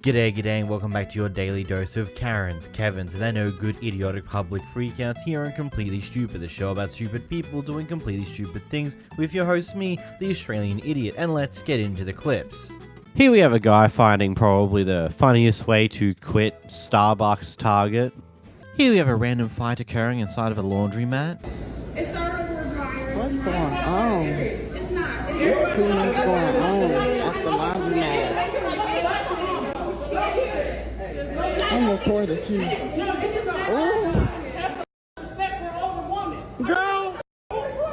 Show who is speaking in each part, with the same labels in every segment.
Speaker 1: G'day, and welcome back to your daily dose of Karens, Kevins, and their no good idiotic public freakouts here on Completely Stupid, the show about stupid people doing completely stupid things with your host, me, the Australian idiot, and let's get into the clips.
Speaker 2: Here we have a guy finding probably the funniest way to quit Starbucks Target. Here we have a random fight occurring inside of a laundromat.
Speaker 3: What's going
Speaker 4: on?
Speaker 3: It's not.
Speaker 4: There's too much going on at the laundromat. I'm recording too. Ooh. Girl,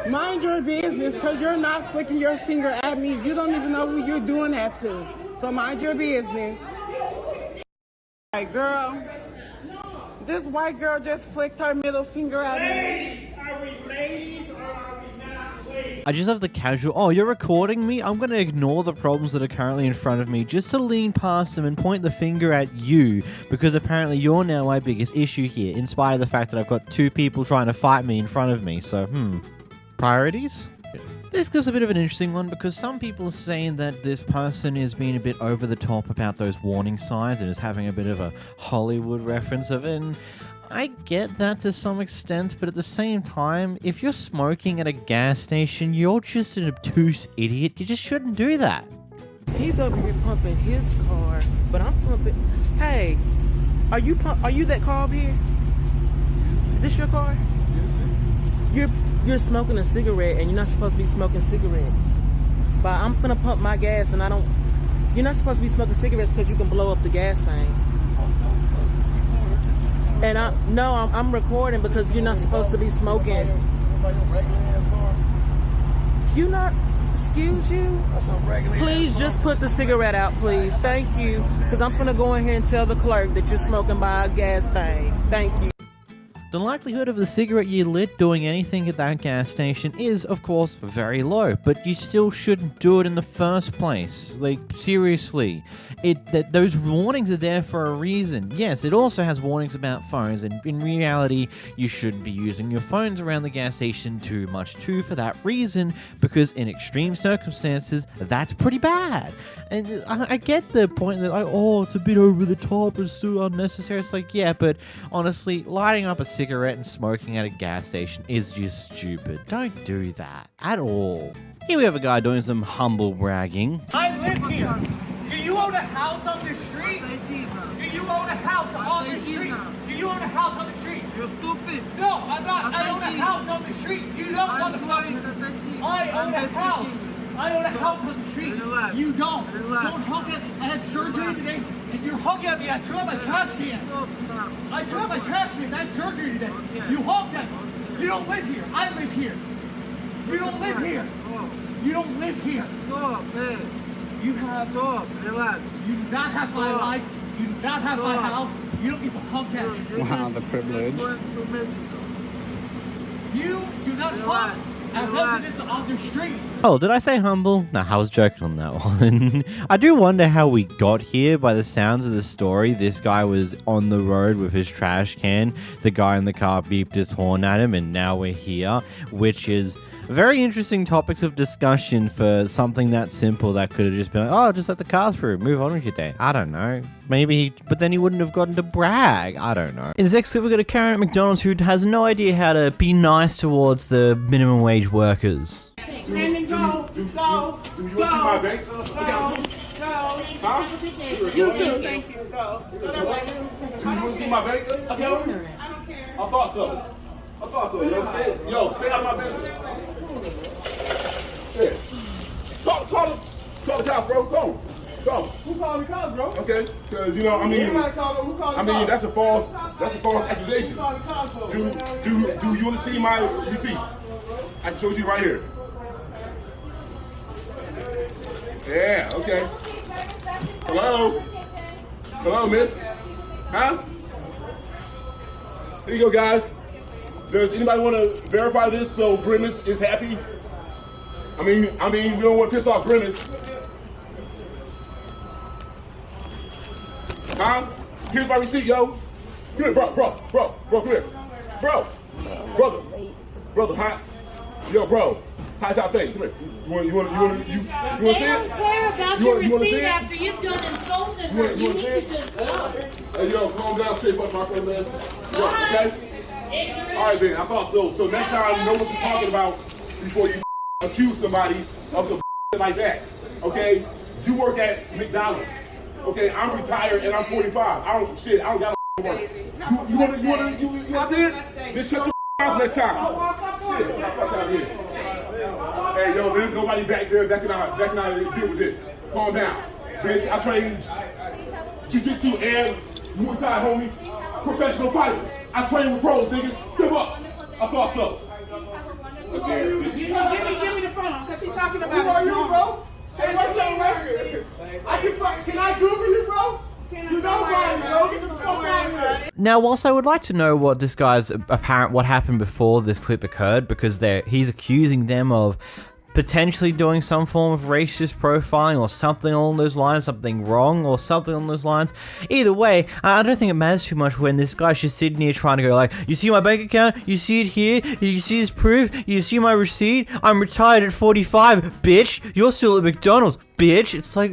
Speaker 4: mind your business, because you're not flicking your finger at me. You don't even know who you're doing that to. So mind your business. Hey, girl. This white girl just flicked her middle finger at me.
Speaker 3: Ladies, are we ladies or are we not ladies?
Speaker 2: I just have the casual, oh, you're recording me? I'm going to ignore the problems that are currently in front of me just to lean past them and point the finger at you, because apparently you're now my biggest issue here, in spite of the fact that I've got two people trying to fight me in front of me. So, priorities? This gives a bit of an interesting one because some people are saying that this person is being a bit over the top about those warning signs and is having a bit of a Hollywood reference of it. And I get that to some extent, but at the same time, if you're smoking at a gas station, you're just an obtuse idiot. You just shouldn't do that.
Speaker 5: He's over here pumping his car, but I'm pumping. Hey, are you that car over here? Is this your car? You're smoking a cigarette, and you're not supposed to be smoking cigarettes. But I'm gonna pump my gas, and you're not supposed to be smoking cigarettes because you can blow up the gas thing. And I'm recording because you're not supposed to be smoking. You not, excuse you? Please just put the cigarette out, please. Thank you. Because I'm gonna go in here and tell the clerk that you're smoking by a gas thing. Thank you.
Speaker 2: The likelihood of the cigarette you lit doing anything at that gas station is, of course, very low, but you still shouldn't do it in the first place. Like, seriously. Those warnings are there for a reason. Yes, it also has warnings about phones, and in reality, you shouldn't be using your phones around the gas station too much too for that reason, because in extreme circumstances, that's pretty bad. And I get the point that, like, oh, it's a bit over the top, it's so unnecessary. It's like, yeah, but honestly, lighting up a cigarette and smoking at a gas station is just stupid. Don't do that at all. Here we have a guy doing some humble bragging.
Speaker 6: I live here. Do you own a house on the street? Do you own a house on the street? Do you own a house on the street?
Speaker 4: You're stupid.
Speaker 6: No, I'm not. I own a house on the street. You don't own a house. I own a house. I own a house on the street. You don't. Don't honk at me. I had surgery today, and you're honking at me. I threw out my trash can. I threw out my trash can. I had surgery today. You honked at me. You don't live here. I live here. You don't live here. You don't live here.
Speaker 4: Stop, man.
Speaker 6: You have
Speaker 4: Relax.
Speaker 6: You do not have my life. You do not have my house. You don't get to honk at me.
Speaker 4: Wow, the privilege.
Speaker 6: You do not honk at residents on the street.
Speaker 2: Oh, did I say humble? Nah, I was joking on that one. I do wonder how we got here. By the sounds of the story, this guy was on the road with his trash can. The guy in the car beeped his horn at him, and now we're here, which is very interesting topics of discussion for something that simple that could have just been like, oh, just let the car through, move on with your day. I don't know. Maybe, but then he wouldn't have gotten to brag. I don't know.
Speaker 1: In this next clip, we've got a Karen at McDonald's who has no idea how to be nice towards the minimum wage workers.
Speaker 3: Brandon, go.
Speaker 7: Do you want to see my bank? Huh?
Speaker 3: You too, thank you. Go.
Speaker 7: Do you want to see my bank?
Speaker 3: I don't care.
Speaker 7: I thought so. Yo, stay out of my business. Yeah. Call the cops, bro. Call.
Speaker 3: Who called the cops, bro?
Speaker 7: Okay, because who called the cops? That's a false accusation.
Speaker 3: Who called the cops, bro?
Speaker 7: Do you want to see my receipt? I can show you right here. Yeah, okay. Hello, miss. Huh? Here you go, guys. Does anybody want to verify this so Grimace is happy? I mean, we don't want to piss off Grimace. Huh? Here's my receipt, yo. Come here, bro, come here. Brother, huh? Yo, bro. How's that thing? Come here. You want to see
Speaker 8: They
Speaker 7: it?
Speaker 8: don't care about
Speaker 7: You
Speaker 8: your
Speaker 7: wanna see
Speaker 8: receipt
Speaker 7: it?
Speaker 8: after you've done insulted
Speaker 7: You
Speaker 8: her.
Speaker 7: wanna
Speaker 8: You need
Speaker 7: see
Speaker 8: to
Speaker 7: it?
Speaker 8: just go.
Speaker 7: Hey, yo, calm down, straight up, my friend, man. Yo, okay? All right, man. I thought so. So next time, you know what you're talking about before you accuse somebody of some like that. Okay? You work at McDonald's. Okay? I'm retired and I'm 45. I don't got no work. You want to see it? Just shut your mouth next time. Shit, fuck out of here. Hey, yo, there's nobody back there that can deal with this. Calm down. Bitch, I train jiu-jitsu and Muay Thai, homie. Professional fighters. I train with pros, nigga. Step up. I thought so.
Speaker 4: Give me the phone, because he's talking about who are you, bro? Hey, what's your record? Can I Google you, bro? You know why, bro? Get the fuck out of here.
Speaker 1: Now, whilst I would like to know what this guy's what happened before this clip occurred, because he's accusing them of potentially doing some form of racist profiling or something along those lines, something wrong or something along those lines. Either way, I don't think it matters too much when this guy's just sitting here trying to go like, you see my bank account, you see it here, you see this proof, you see my receipt, I'm retired at 45, bitch, you're still at McDonald's, bitch. It's like,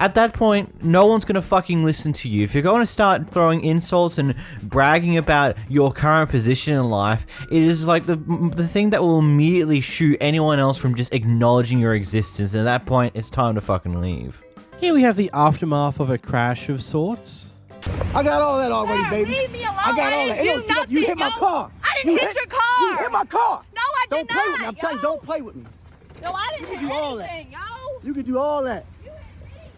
Speaker 1: at that point, no one's gonna fucking listen to you. If you're going to start throwing insults and bragging about your current position in life, it is like the thing that will immediately shoot anyone else from just acknowledging your existence. And at that point, it's time to fucking leave.
Speaker 2: Here we have the aftermath of a crash of sorts.
Speaker 6: I got all that already, baby.
Speaker 9: Leave me alone.
Speaker 6: I got all that.
Speaker 9: I
Speaker 6: Hey,
Speaker 9: didn't do nothing.
Speaker 6: you hit my car.
Speaker 9: I didn't hit your car.
Speaker 6: You hit my car.
Speaker 9: No, I did
Speaker 6: Don't play with me.
Speaker 9: not,
Speaker 6: I'm telling you, don't play with me.
Speaker 9: No, I didn't
Speaker 6: You
Speaker 9: hit
Speaker 6: can do all
Speaker 9: anything, yo.
Speaker 6: You can do all that.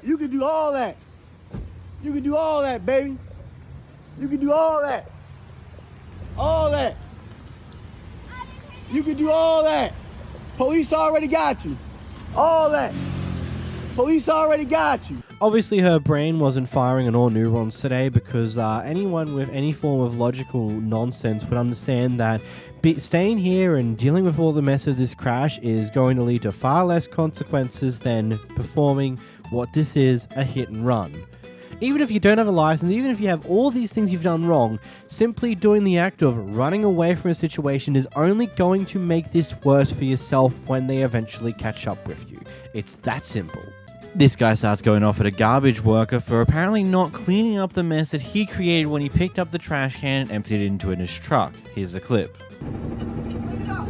Speaker 6: You can do all that. You can do all that, baby. You can do all that. All that. You can do all that. Police already got you. All that. Police already got you.
Speaker 2: Obviously, her brain wasn't firing on all neurons today because anyone with any form of logical nonsense would understand that staying here and dealing with all the mess of this crash is going to lead to far less consequences than performing what this is, a hit and run. Even if you don't have a license, even if you have all these things you've done wrong, simply doing the act of running away from a situation is only going to make this worse for yourself when they eventually catch up with you. It's that simple. This guy starts going off at a garbage worker for apparently not cleaning up the mess that he created when he picked up the trash can and emptied it into his truck. Here's the clip.
Speaker 10: Clean it up.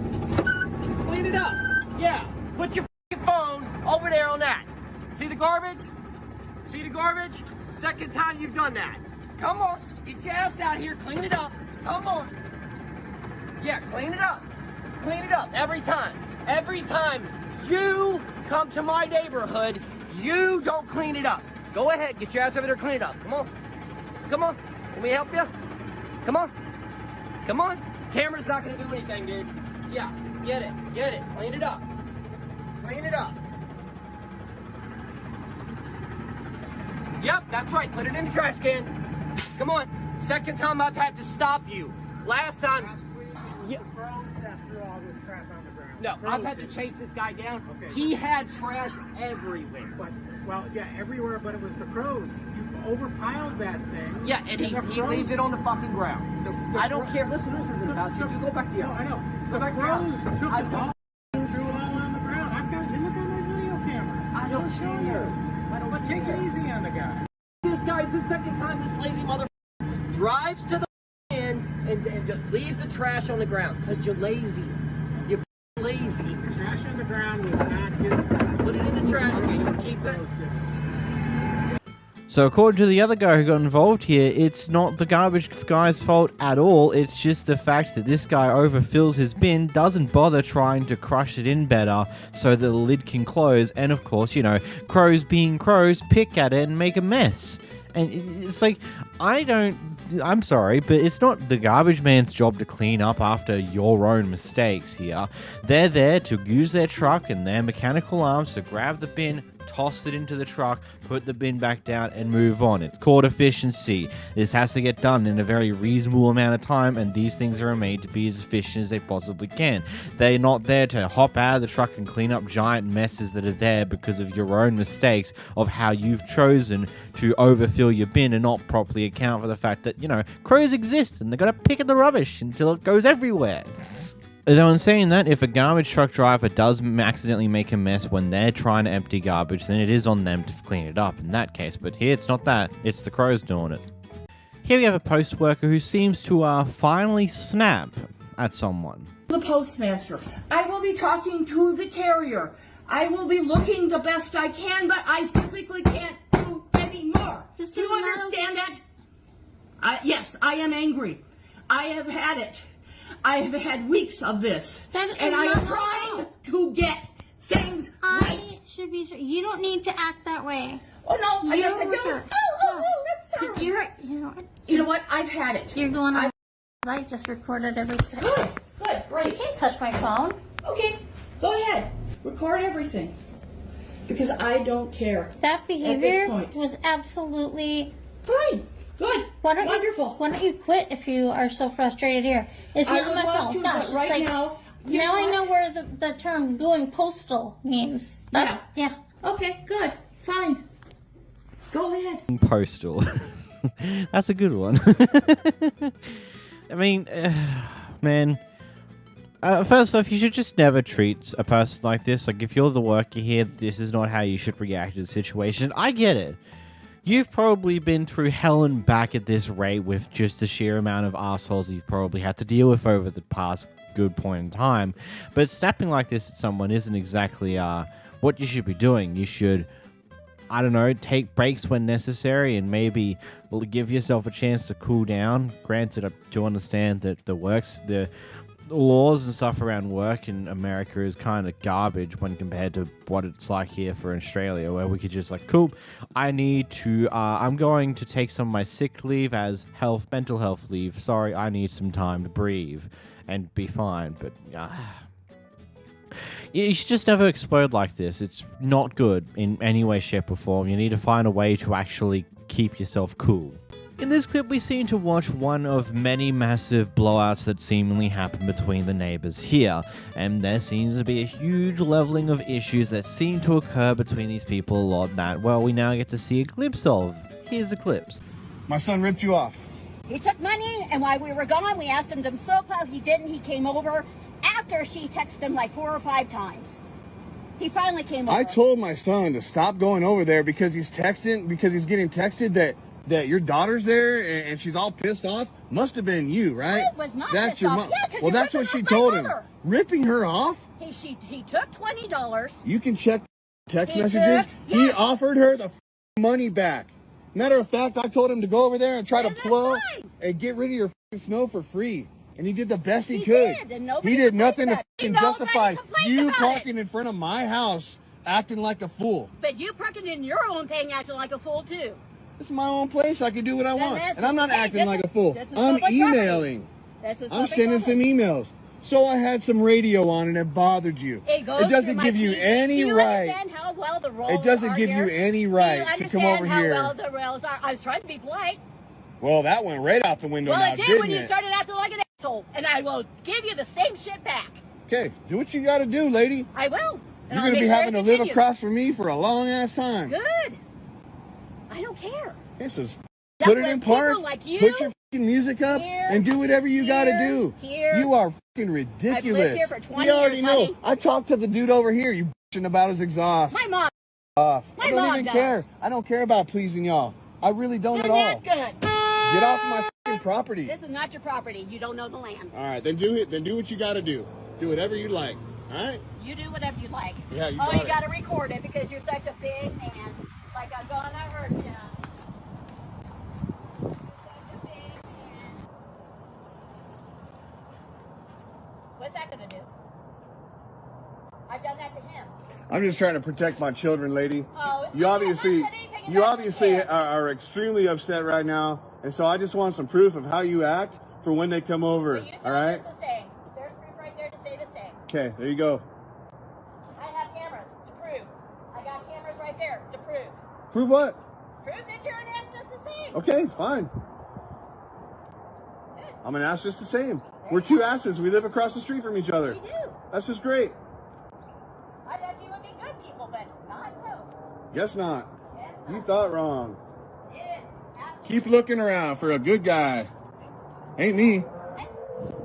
Speaker 10: Clean it up. Yeah. Put your phone over there on that. See the garbage? See the garbage? Second time you've done that. Come on. Get your ass out here. Clean it up. Come on. Yeah, clean it up. Clean it up every time. Every time you come to my neighborhood, you don't clean it up. Go ahead. Get your ass over there. Clean it up. Come on. Come on. Let me help you. Come on. Come on. Camera's not going to do anything, dude. Yeah. Get it. Get it. Clean it up. Clean it up. Yep, that's right. Put it in the trash can. Come on. Second time I've had to stop you. Last time. Yeah. No, I've had to chase this guy down. Okay. He had trash everywhere.
Speaker 11: Well, yeah, everywhere, but it was the crows. You overpiled that thing.
Speaker 10: Yeah, and he leaves it on the fucking ground. I don't care. Listen, this isn't about you. You go back to your house.
Speaker 11: I know.
Speaker 10: Go back to your house.
Speaker 11: The crows took it all and threw it all on the ground. I've got you look on my video camera.
Speaker 10: I don't
Speaker 11: show you. But take it easy on the guy.
Speaker 10: This guy, it's the second time this lazy mother drives to the end and just leaves the trash on the ground. Because you're lazy. You're lazy.
Speaker 11: The trash on the ground was not his fault.
Speaker 10: Put it in the trash can. Keep it.
Speaker 2: So according to the other guy who got involved here, it's not the garbage guy's fault at all. It's just the fact that this guy overfills his bin, doesn't bother trying to crush it in better so that the lid can close. And of course, you know, crows being crows, pick at it and make a mess. And it's like, I'm sorry, but it's not the garbage man's job to clean up after your own mistakes here. They're there to use their truck and their mechanical arms to grab the bin, toss it into the truck, put the bin back down, and move on. It's called efficiency. This has to get done in a very reasonable amount of time, and these things are made to be as efficient as they possibly can. They're not there to hop out of the truck and clean up giant messes that are there because of your own mistakes of how you've chosen to overfill your bin and not properly account for the fact that, you know, crows exist and they're gonna pick at the rubbish until it goes everywhere. Though in saying that, if a garbage truck driver does accidentally make a mess when they're trying to empty garbage, then it is on them to clean it up in that case. But here, it's not that. It's the crows doing it. Here we have a post worker who seems to finally snap at someone.
Speaker 12: The postmaster. I will be talking to the carrier. I will be looking the best I can, but I physically can't do any more. Do you understand that? Yes, I am angry. I have had it. I have had weeks of this. And I am trying to get things right.
Speaker 9: Should be. You don't need to act that way.
Speaker 12: Oh, no. I don't. That's sorry. You know what? I've had it.
Speaker 9: You're going on. I just recorded every second.
Speaker 12: Good, great.
Speaker 9: You can't touch my phone.
Speaker 12: Okay, go ahead. Record everything. Because I don't care.
Speaker 9: That behavior was absolutely
Speaker 12: fine. Good. Wonderful.
Speaker 9: Why don't you quit if you are so frustrated here? It's not my fault.
Speaker 12: But right now,
Speaker 9: I know where the term going postal means. Yeah.
Speaker 12: Okay, good. Fine. Go ahead.
Speaker 2: Postal. That's a good one. I mean, man. First off, you should just never treat a person like this. Like, if you're the worker here, this is not how you should react to the situation. I get it. You've probably been through hell and back at this rate with just the sheer amount of assholes you've probably had to deal with over the past good point in time. But snapping like this at someone isn't exactly what you should be doing. You should, I don't know, take breaks when necessary and maybe give yourself a chance to cool down. Granted, I do understand that the laws and stuff around work in America is kind of garbage when compared to what it's like here for Australia, where we could just like, cool, I'm going to take some of my sick leave as mental health leave. Sorry, I need some time to breathe and be fine. But you should just never explode like this. It's not good in any way, shape, or form. You need to find a way to actually keep yourself cool. In this clip, we seem to watch one of many massive blowouts that seemingly happen between the neighbors here, and there seems to be a huge leveling of issues that seem to occur between these people a lot that, well, we now get to see a glimpse of. Here's the clips.
Speaker 13: My son ripped you off.
Speaker 14: He took money, and while we were gone, we asked him to soap out. He didn't. He came over after she texted him like 4 or 5 times. He finally came over.
Speaker 13: I told my son to stop going over there because he's getting texted that your daughter's there and she's all pissed off. Must have been you, right?
Speaker 14: I was not
Speaker 13: That's your mom.
Speaker 14: Yeah,
Speaker 13: well, that's what she told him. Ripping her off?
Speaker 14: He took $20.
Speaker 13: You can check text messages. He offered her the money back. Matter of fact, I told him to go over there and try to plow and get rid of your snow for free. And he did the best he could. He did nothing to justify you parking in front of my house acting like a fool.
Speaker 14: But you parking in your own thing acting like a fool, too.
Speaker 13: This is my own place. I can do what I want. And I'm not acting like a fool. I'm emailing. I'm sending some emails. So I had some radio on and it bothered you. It doesn't give you any right. It doesn't give you any right to come over here.
Speaker 14: Well, the rails are. I was trying to be polite.
Speaker 13: Well, that went right out the window now,
Speaker 14: it did when you started acting like an asshole. And I will give you the same shit back.
Speaker 13: Okay, do what you got to do, lady.
Speaker 14: I will.
Speaker 13: You're going to be having to live across from me for a long ass time.
Speaker 14: Good. I don't care.
Speaker 13: Okay, so put it in park, put your fucking music up, and do whatever you got to do. You are fucking ridiculous.
Speaker 14: I've lived here for 20
Speaker 13: we already
Speaker 14: years,
Speaker 13: know.
Speaker 14: honey.
Speaker 13: I talked to the dude over here. You bitching about his exhaust.
Speaker 14: My mom.
Speaker 13: I don't even care. I don't care about pleasing y'all. I really don't at all.
Speaker 14: That's good.
Speaker 13: Get off my fucking property.
Speaker 14: This is not your property. You don't know the land.
Speaker 13: All right, then do it. Then do what you got to do. Do whatever you like. All right.
Speaker 14: You do whatever you like.
Speaker 13: Yeah, you
Speaker 14: you got to record it because you're such a big man. Like I'm gonna hurt you. What's that gonna do? I've done that to him.
Speaker 13: I'm just trying to protect my children, lady.
Speaker 14: Oh,
Speaker 13: you obviously are extremely upset right now, and so I just want some proof of how you act for when they come over. All right?
Speaker 14: The same. There's proof right there to say the same.
Speaker 13: Okay, there you go.
Speaker 14: I have cameras to prove. I got cameras right there to prove.
Speaker 13: Prove what?
Speaker 14: Prove that you're an ass just the same.
Speaker 13: Okay, fine.
Speaker 14: Good.
Speaker 13: I'm an ass just the same. We're two asses. We live across the street from each other.
Speaker 14: We do.
Speaker 13: That's just great.
Speaker 14: I thought you would be good people, but not so.
Speaker 13: Guess not.
Speaker 14: Yes, not.
Speaker 13: You thought wrong.
Speaker 14: Yeah,
Speaker 13: keep looking around for a good guy. Ain't me.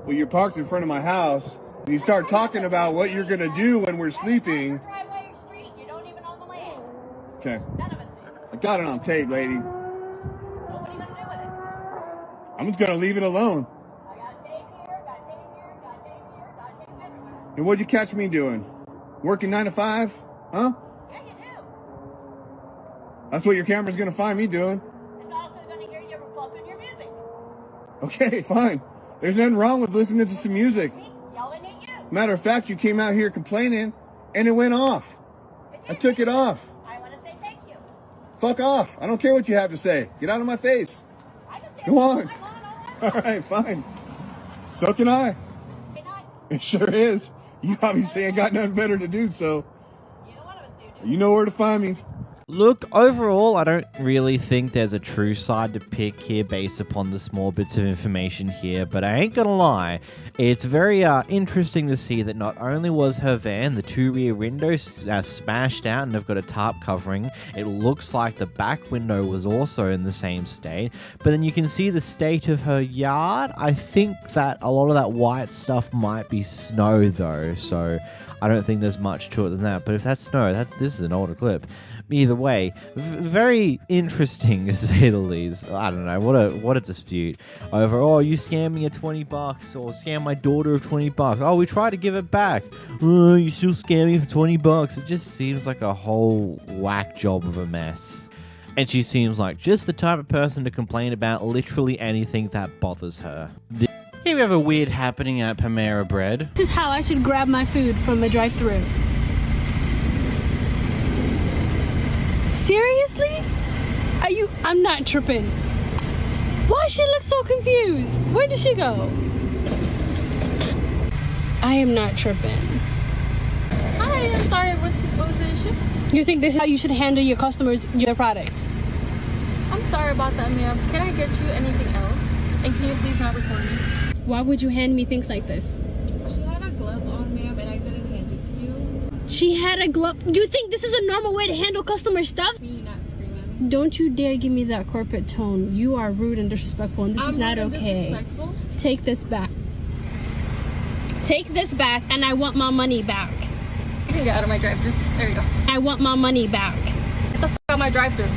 Speaker 13: Well, you're parked in front of my house. You start talking about what you're gonna do when we're sleeping. Okay. I got it on tape, lady. I'm just gonna leave it alone. And what'd you catch me doing? Working 9 to 5? Huh?
Speaker 14: Yeah, you do.
Speaker 13: That's what your camera's gonna find me doing.
Speaker 14: It's also going to hear you bumping your music.
Speaker 13: Okay, fine. There's nothing wrong with listening to some music.
Speaker 14: Yelling at you.
Speaker 13: Matter of fact, you came out here complaining, and it went off. I took it off.
Speaker 14: I want to say thank you.
Speaker 13: Fuck off. I don't care what you have to say. Get out of my face. Go on. All right, fine. So can I. It sure is. You obviously ain't got nothing better to do, so you know where to find me.
Speaker 2: Look, overall, I don't really think there's a true side to pick here based upon the small bits of information here, but I ain't gonna lie, it's very interesting to see that not only was her van, the 2 rear windows smashed out and have got a tarp covering, it looks like the back window was also in the same state, but then you can see the state of her yard. I think that a lot of that white stuff might be snow though, so I don't think there's much to it than that, but if that's snow, this is an older clip. Either way, very interesting to say the least. I don't know, what a dispute over, oh, you scammed me at $20 or scam my daughter of $20. Oh, we tried to give it back. Oh, you still scam me for $20. It just seems like a whole whack job of a mess. And she seems like just the type of person to complain about literally anything that bothers her. Here we have a weird happening at Panera Bread.
Speaker 8: This is how I should grab my food from a drive-thru. Seriously? I'm not tripping. Why she look so confused? Where did she go? I am not tripping. Hi, I'm sorry, what was the issue? You think this is how you should handle your customers, your product? I'm sorry about that, ma'am. Can I get you anything else? And can you please not record me? Why would you hand me things like this? She had a glove on, ma'am, and I didn't hand it to you. She had a glove? You think this is a normal way to handle customer stuff? Me not screaming. Don't you dare give me that corporate tone. You are rude and disrespectful, and this is not okay. Take this back. Take this back, and I want my money back. You can get out of my drive-thru. There you go. I want my money back. Get the fuck out of my drive-thru.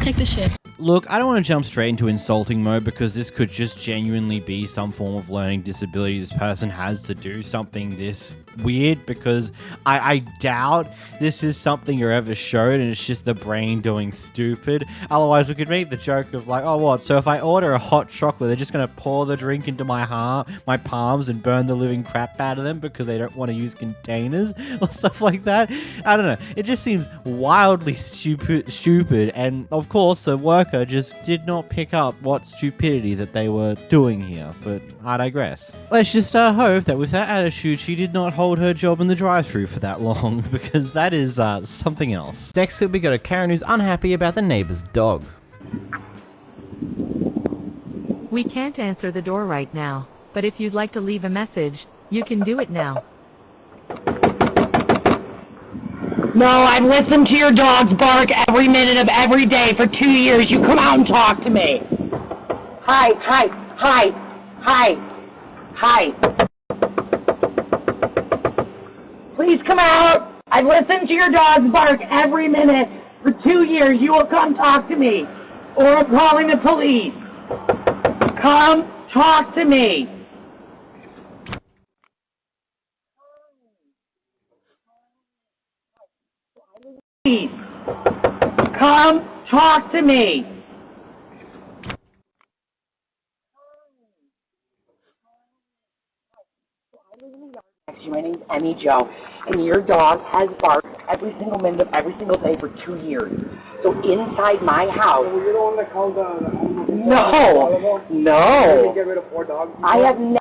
Speaker 8: Take the shit.
Speaker 2: Look, I don't want to jump straight into insulting mode because this could just genuinely be some form of learning disability this person has to do something this weird, because I doubt this is something you're ever showed and it's just the brain doing stupid. Otherwise, we could make the joke of like, oh what, so if I order a hot chocolate, they're just going to pour the drink into my palms and burn the living crap out of them because they don't want to use containers or stuff like that. I don't know. It just seems wildly stupid, and of course the worker just did not pick up what stupidity that they were doing here, but I digress. Let's just hope that with that attitude she did not hold her job in the drive-thru for that long, because that is something else.
Speaker 1: Next up, we got a Karen who's unhappy about the neighbor's dog.
Speaker 15: We can't answer the door right now, but if you'd like to leave a message, you can do it now.
Speaker 16: No, I've listened to your dogs bark every minute of every day for 2 years. You come out and talk to me. Hi, hi, hi, hi, hi. Please come out. I've listened to your dogs bark every minute for 2 years. You will come talk to me, or I'm calling the police. Come talk to me. Please, come talk to me. My name's Emmy Joe, and your dog has barked every single minute of every single day for 2 years. So inside my house. So you're the one that called No. Get rid of 4 dogs. I have never.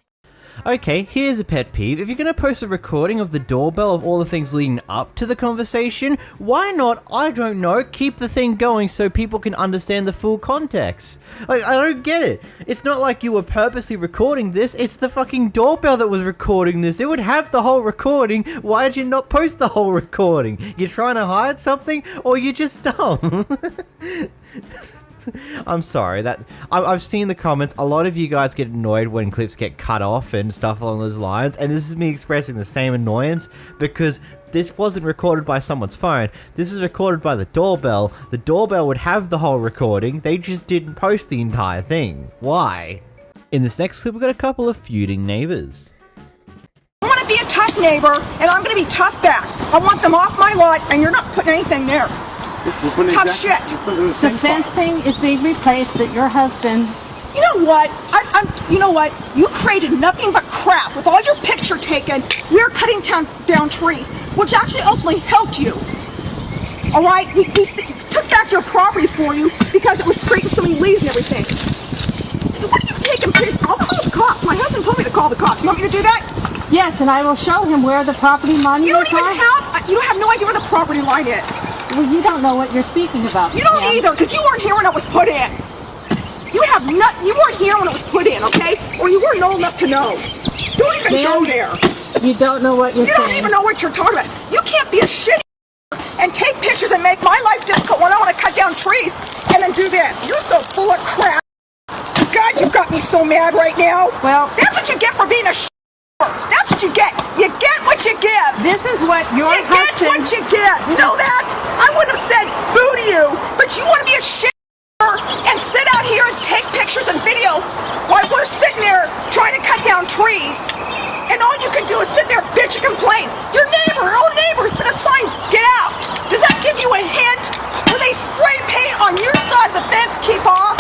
Speaker 1: Okay, here's a pet peeve. If you're going to post a recording of the doorbell of all the things leading up to the conversation, why not, I don't know, keep the thing going so people can understand the full context? Like, I don't get it. It's not like you were purposely recording this, it's the fucking doorbell that was recording this. It would have the whole recording. Why did you not post the whole recording? You're trying to hide something, or you're just dumb? I'm sorry that I've seen the comments. A lot of you guys get annoyed when clips get cut off and stuff along those lines, and this is me expressing the same annoyance because this wasn't recorded by someone's phone. This is recorded by the doorbell. The doorbell would have the whole recording. They just didn't post the entire thing. Why? In this next clip, we've got a couple of feuding neighbors.
Speaker 12: I want to be a tough neighbor, and I'm going to be tough back. I want them off my lot, and you're not putting anything there. Tough shit.
Speaker 8: The fencing is being replaced at your husband.
Speaker 12: You know what? You know what? You created nothing but crap with all your picture taken. We're cutting down trees, which actually ultimately helped you. All right? We took back your property for you because it was creating so many leaves and everything. What are you taking pictures? I'll call the cops. My husband told me to call the cops. You want me to do that?
Speaker 8: Yes, and I will show him where the property line is.
Speaker 12: You don't have no idea where the property line is.
Speaker 8: Well, you don't know what you're speaking about.
Speaker 12: You don't either, because you weren't here when it was put in. You weren't here when it was put in, okay? Or you weren't old enough to know. Don't even go there.
Speaker 8: You don't know what you're saying.
Speaker 12: You don't even know what you're talking about. You can't be a shitty and take pictures and make my life difficult when I want to cut down trees and then do this. You're so full of crap. God, you've got me so mad right now.
Speaker 8: Well,
Speaker 12: that's what you get for being a That's what you get. You get what you give.
Speaker 8: This is what your husband...
Speaker 12: You get what you get. You know that? I wouldn't have said boo to you, but you want to be a shit and sit out here and take pictures and video while we're sitting there trying to cut down trees. And all you can do is sit there, bitch, and complain. Your neighbor, your own neighbor's been assigned, get out. Does that give you a hint? When they spray paint on your side of the fence, keep off?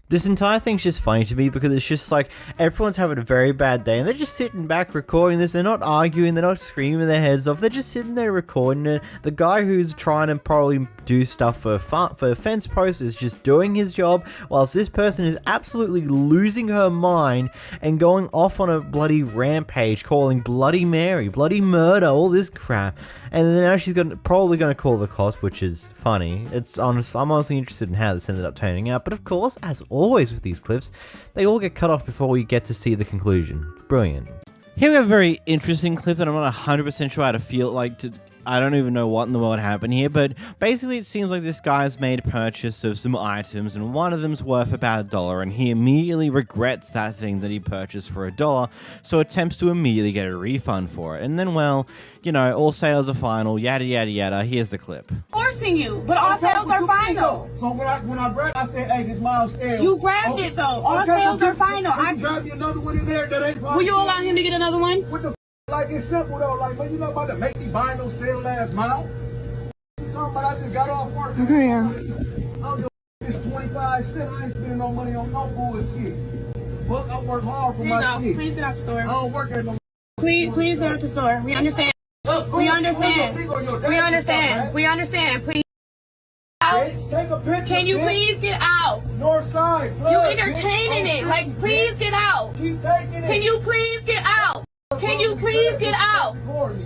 Speaker 1: This entire thing's just funny to me because it's just like everyone's having a very bad day and they're just sitting back recording this. They're not arguing, they're not screaming their heads off, they're just sitting there recording it. The guy who's trying to probably do stuff for fence posts is just doing his job, whilst this person is absolutely losing her mind and going off on a bloody rampage, calling Bloody Mary, bloody murder, all this crap. And then now she's probably going to call the cops, which is funny. I'm honestly interested in how this ended up turning out, but of course, as always with these clips, they all get cut off before we get to see the conclusion. Brilliant.
Speaker 2: Here we have a very interesting clip that I'm not 100% sure how to feel like to... I don't even know what in the world happened here, but basically it seems like this guy's made a purchase of some items and one of them's worth about $1 and he immediately regrets that thing that he purchased for $1, so attempts to immediately get a refund for it. And then, well, you know, all sales are final, yada yada yada. Here's the clip.
Speaker 12: Forcing you, but all sales are final.
Speaker 6: So when I grabbed, I said, "Hey, this mile's sale."
Speaker 12: You grabbed it though. All sales are final.
Speaker 6: I grabbed another one in there that ain't.
Speaker 12: Will you allow him to get another one?
Speaker 6: What the like? It's simple though. Like, man, you not about to make me buy no stale last mile. You talking about I just got off work.
Speaker 12: Okay, yeah.
Speaker 6: I don't give a it's 25 cents. I ain't spending no money on no bullshit. But I work hard for my shit.
Speaker 12: Please get out the store.
Speaker 6: I don't work at no.
Speaker 12: Please get out the store. We understand. We understand. We understand. We understand. Please.
Speaker 6: Take a picture.
Speaker 12: Can you please get out?
Speaker 6: North side.
Speaker 12: You entertaining it. Like, please get out.
Speaker 6: Keep taking it.
Speaker 12: Can you please get out? Can you please get out?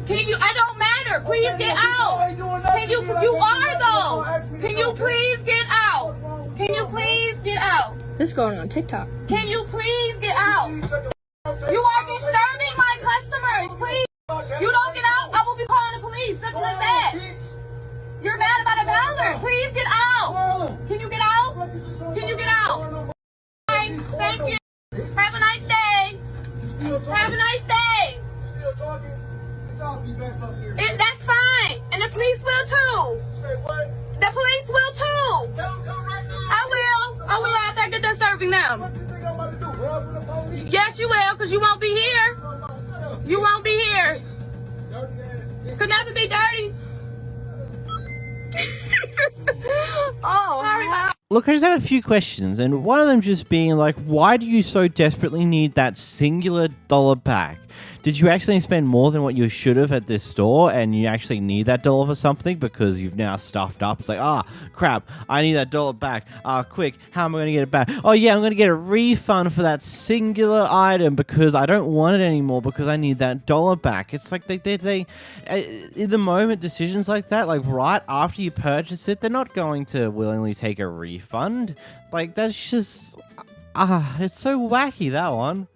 Speaker 12: Can you? I don't matter. Please get out. Can you? You are though. Can you please get out? Can you please get out?
Speaker 8: This is going on TikTok.
Speaker 12: Can you please get out? You are disturbing my customers. Please. You don't get out, I will be calling the police. Simple as that. You're mad about $1. Please get out. Can you get out? Can you get out? Fine. Thank you. Have a nice day. Have a nice day.
Speaker 6: Still talking? I'll be back up here.
Speaker 12: That's fine. And the police will too.
Speaker 6: Say what?
Speaker 12: The police will too.
Speaker 6: Tell them come right now.
Speaker 12: I will after I get done serving them.
Speaker 6: What do you think I'm about to do? Run from the police?
Speaker 12: Yes, you will, because you won't be here. You won't be here. Could never be dirty. Oh,
Speaker 2: Look, I just have a few questions, and one of them just being like, why do you so desperately need that singular dollar back? Did you actually spend more than what you should have at this store, and you actually need that $1 for something because you've now stuffed up? It's like, crap, I need that $1 back. Quick, how am I going to get it back? Oh yeah, I'm going to get a refund for that singular item because I don't want it anymore because I need that $1 back. It's like they in the moment decisions like that, like right after you purchase it, they're not going to willingly take a refund. Like that's just, it's so wacky, that one.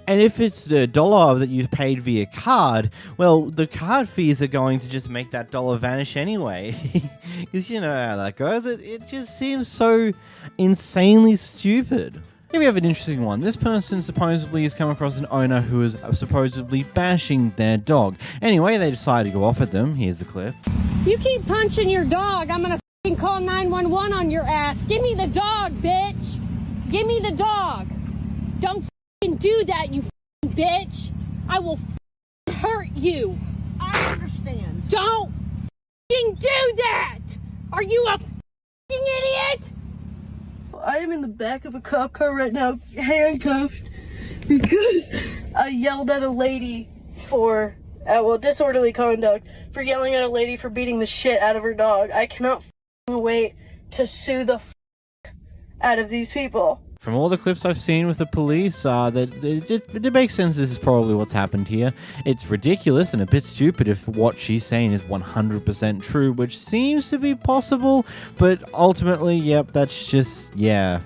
Speaker 2: And if it's a dollar that you've paid via card, well, the card fees are going to just make that dollar vanish anyway. Because you know how that goes. It just seems so insanely stupid. Here we have an interesting one. This person supposedly has come across an owner who is supposedly bashing their dog. Anyway, they decide to go off at them. Here's the clip.
Speaker 8: You keep punching your dog, I'm gonna f***ing call 911 on your ass. Give me the dog, bitch. Give me the dog. Don't f***ing do that, you f***ing bitch. I will f***ing hurt you.
Speaker 12: I understand.
Speaker 8: Don't f***ing do that. Are you a f***ing idiot?
Speaker 5: I am in the back of a cop car right now, handcuffed, because I yelled at a lady for, disorderly conduct, for yelling at a lady for beating the shit out of her dog. I cannot wait to sue the out of these people.
Speaker 2: From all the clips I've seen with the police, it makes sense this is probably what's happened here. It's ridiculous and a bit stupid if what she's saying is 100% true, which seems to be possible, but ultimately, yep, that's just, yeah.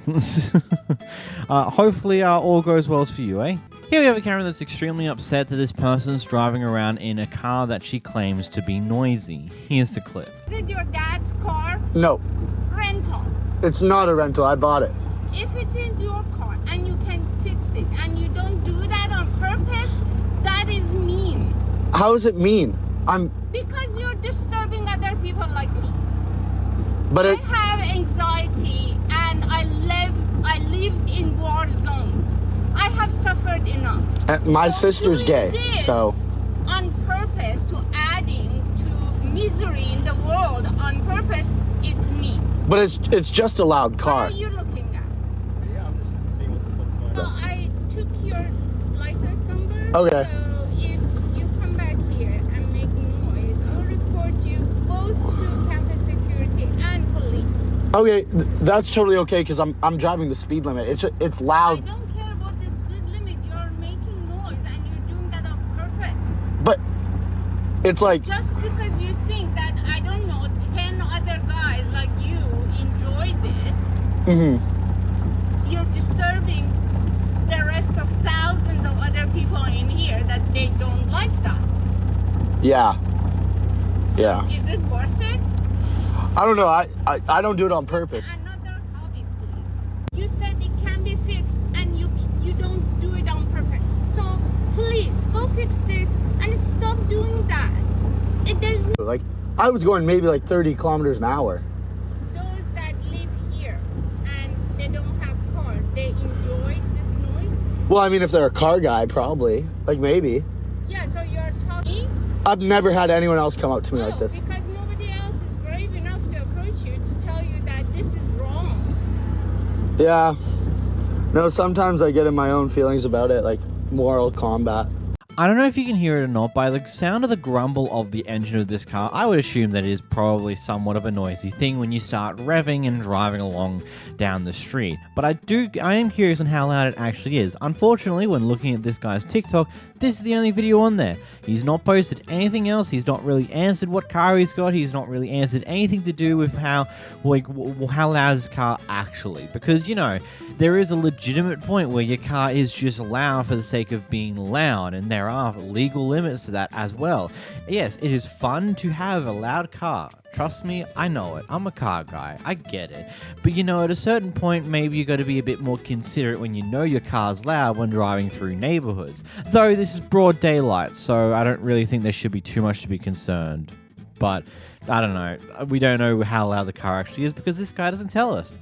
Speaker 2: Hopefully all goes well for you, eh? Here we have a Karen that's extremely upset that this person's driving around in a car that she claims to be noisy. Here's the clip.
Speaker 12: Is it your dad's car?
Speaker 13: No,
Speaker 12: Rental.
Speaker 13: it's not a rental. I bought it.
Speaker 12: If it is your car and you can fix it and you don't do that on purpose, that is mean.
Speaker 13: How does it mean?
Speaker 12: Because you're disturbing other people like me.
Speaker 13: But
Speaker 12: I have anxiety and I lived in war zones. I have suffered enough.
Speaker 13: My sister's gay,
Speaker 12: this
Speaker 13: so.
Speaker 12: On purpose to adding to misery in the world on purpose, it's me.
Speaker 13: But it's just a loud car.
Speaker 12: What are you looking at? So I took your license number.
Speaker 13: Okay.
Speaker 12: So if you come back here and make noise, I'll report you both to campus security and police.
Speaker 13: Okay, that's totally okay because I'm driving the speed limit. It's loud.
Speaker 12: I don't care about the speed limit. You're making noise and you're doing that on purpose.
Speaker 13: But it's like
Speaker 12: Just because you think that, I don't know, 10 other guys like you enjoy this, you're disturbing the rest of thousands of other people in here that they don't like that.
Speaker 13: yeah.
Speaker 12: So
Speaker 13: Yeah.
Speaker 12: is it worth it?
Speaker 13: I don't know. I don't do it on purpose.
Speaker 12: Another hobby, please. You said it can be fixed and you don't do it on purpose. So please go fix this and stop doing that. There's
Speaker 13: Like I was going maybe like 30 kilometers an hour.
Speaker 12: those that live here and they don't have car, they enjoy this noise.
Speaker 13: Well, I mean, if they're a car guy, probably. Like maybe.
Speaker 12: Yeah, so you're talking.
Speaker 13: I've never had anyone else come up to me like this.
Speaker 12: Because nobody else is brave enough to approach you to tell you that this is wrong.
Speaker 13: Yeah. No, sometimes I get in my own feelings about it, like moral combat.
Speaker 2: I don't know if you can hear it or not, by the sound of the grumble of the engine of this car, I would assume that it is probably somewhat of a noisy thing when you start revving and driving along down the street. But I am curious on how loud it actually is. Unfortunately, when looking at this guy's TikTok, this is the only video on there. He's not posted anything else. He's not really answered what car he's got. He's not really answered anything to do with how loud his car actually. Because, you know, there is a legitimate point where your car is just loud for the sake of being loud, and there are legal limits to that as well. Yes, it is fun to have a loud car. Trust me, I know it. I'm a car guy. I get it. But you know, at a certain point, maybe you got to be a bit more considerate when you know your car's loud when driving through neighborhoods. Though this is broad daylight, so I don't really think there should be too much to be concerned. But I don't know. We don't know how loud the car actually is because this guy doesn't tell us.